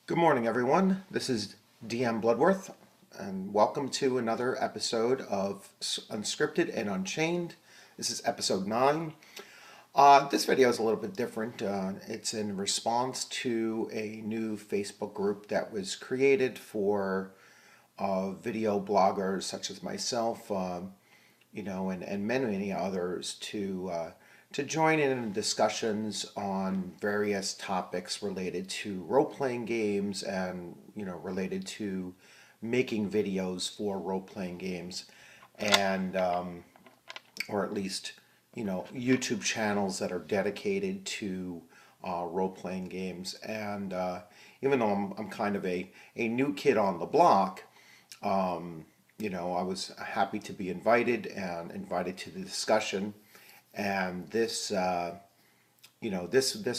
Good morning, everyone. This is DM Bloodworth, and welcome to another episode of Unscripted and Unchained. This is episode 9. This video is a little bit different. It's in response to a new Facebook group that was created for video bloggers such as myself, and many others to join in discussions on various topics related to role-playing games and related to making videos for role-playing games and or at least YouTube channels that are dedicated to role-playing games. And even though I'm kind of a new kid on the block, I was happy to be invited to the discussion. And this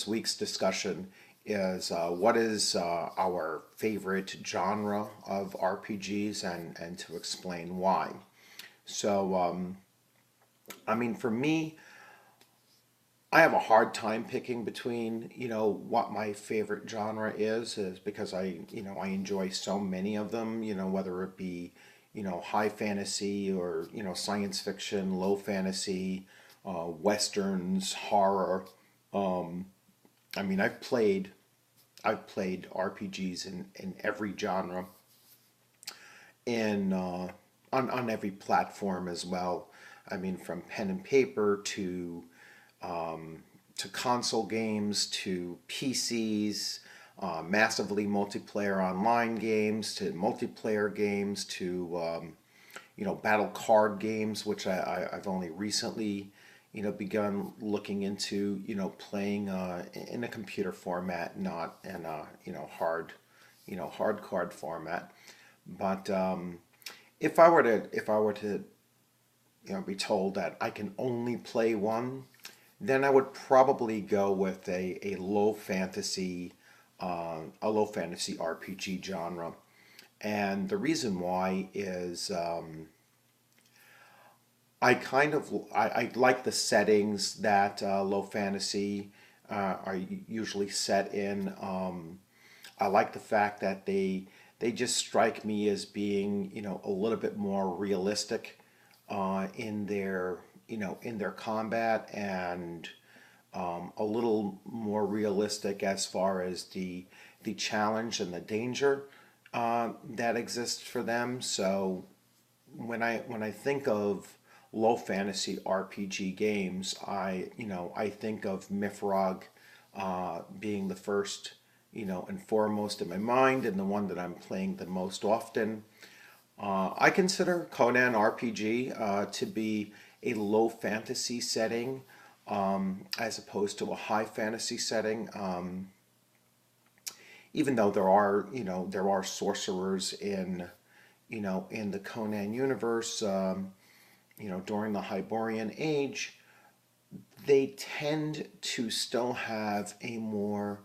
week's discussion is what is our favorite genre of RPGs and to explain why. So, for me, I have a hard time picking between, what my favorite genre is because I enjoy so many of them, whether it be, high fantasy or, science fiction, low fantasy, westerns, horror. Um, I've played RPGs in every genre in on every platform as well. From pen and paper to console games to PCs, massively multiplayer online games to multiplayer games to battle card games, which I've only recently begun looking into playing in a computer format, not in a hard card format. But if I were to be told that I can only play one, then I would probably go with a low fantasy RPG genre. And the reason why is I like the settings that low fantasy are usually set in. I like the fact that they just strike me as being a little bit more realistic in their combat, and a little more realistic as far as the challenge and the danger that exists for them. So when I think of low fantasy RPG games, I think of Mifrog being the first and foremost in my mind, and the one that I'm playing the most often. I consider Conan RPG to be a low fantasy setting, as opposed to a high fantasy setting. Even though there are sorcerers in the Conan universe, during the Hyborian Age, they tend to still have a more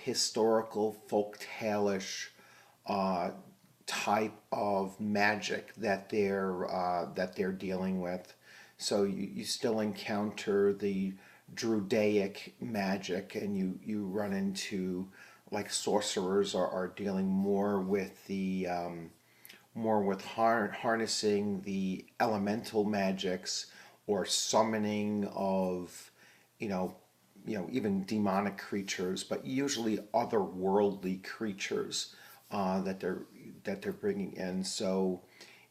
historical, folk-tale-ish uh, type of magic that they're dealing with. So you still encounter the Drudaic magic, and you run into, like, sorcerers are dealing more with harnessing the elemental magics or summoning of you know even demonic creatures, but usually otherworldly creatures that they're bringing in. So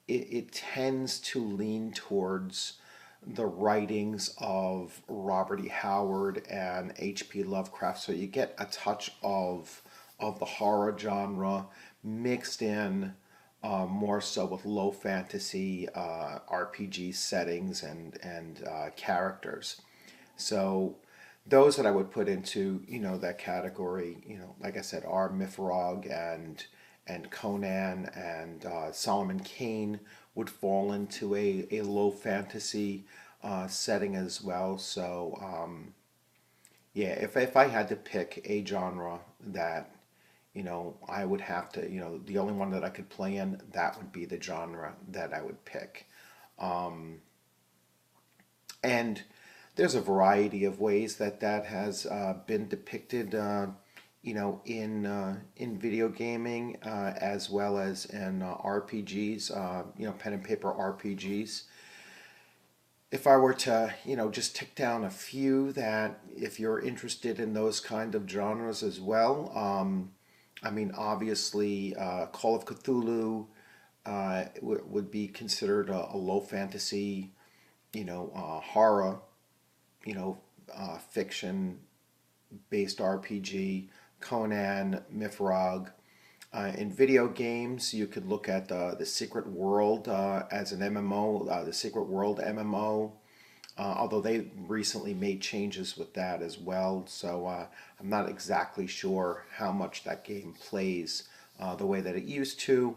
it tends to lean towards the writings of Robert E. Howard and H.P. Lovecraft. So you get a touch of the horror genre mixed in more so with low fantasy RPG settings and characters. So those that I would put into that category, like I said, are Mifrog and Conan, and Solomon Kane would fall into a low fantasy setting as well. So yeah, if I had to pick a genre that I would have to, the only one that I could play in, that would be the genre that I would pick. And there's a variety of ways that has been depicted in video gaming, as well as in RPGs, pen and paper RPGs. If I were to, just tick down a few that if you're interested in those kind of genres as well, obviously, Call of Cthulhu would be considered a low fantasy, horror, fiction based RPG. Conan, Mifrog. In video games, you could look at the Secret World as an MMO, the Secret World MMO. Although they recently made changes with that as well, so I'm not exactly sure how much that game plays the way that it used to.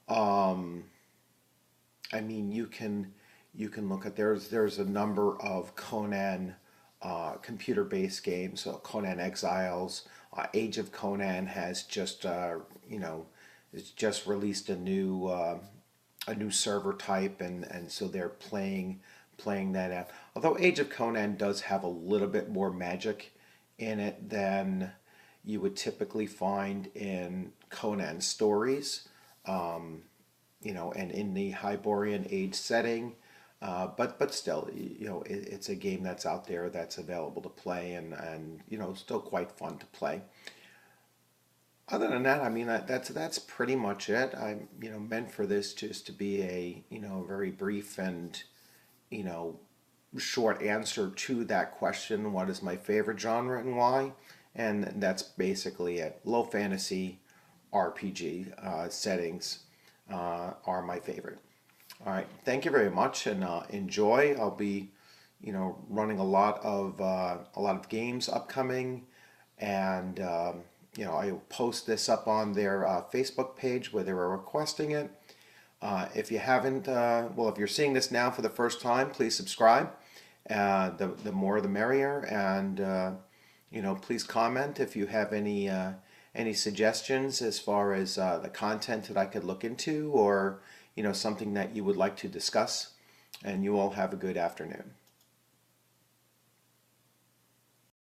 Um, you can look at there's a number of Conan computer-based games. So Conan Exiles, Age of Conan has just it's just released a new server type, and so they're playing that out. Although Age of Conan does have a little bit more magic in it than you would typically find in Conan stories, and in the Hyborian Age setting. But still, it's a game that's out there that's available to play, and still quite fun to play. Other than that, that's pretty much it. I meant for this just to be a very brief and you know short answer to that question. What is my favorite genre and why? And that's basically it. Low fantasy RPG settings are my favorite. All right, thank you very much, and enjoy. I'll be, running a lot of games upcoming, and I'll post this up on their Facebook page where they were requesting it. If you haven't, if you're seeing this now for the first time, please subscribe. The more the merrier, and please comment if you have any suggestions as far as the content that I could look into, or something that you would like to discuss. And you all have a good afternoon.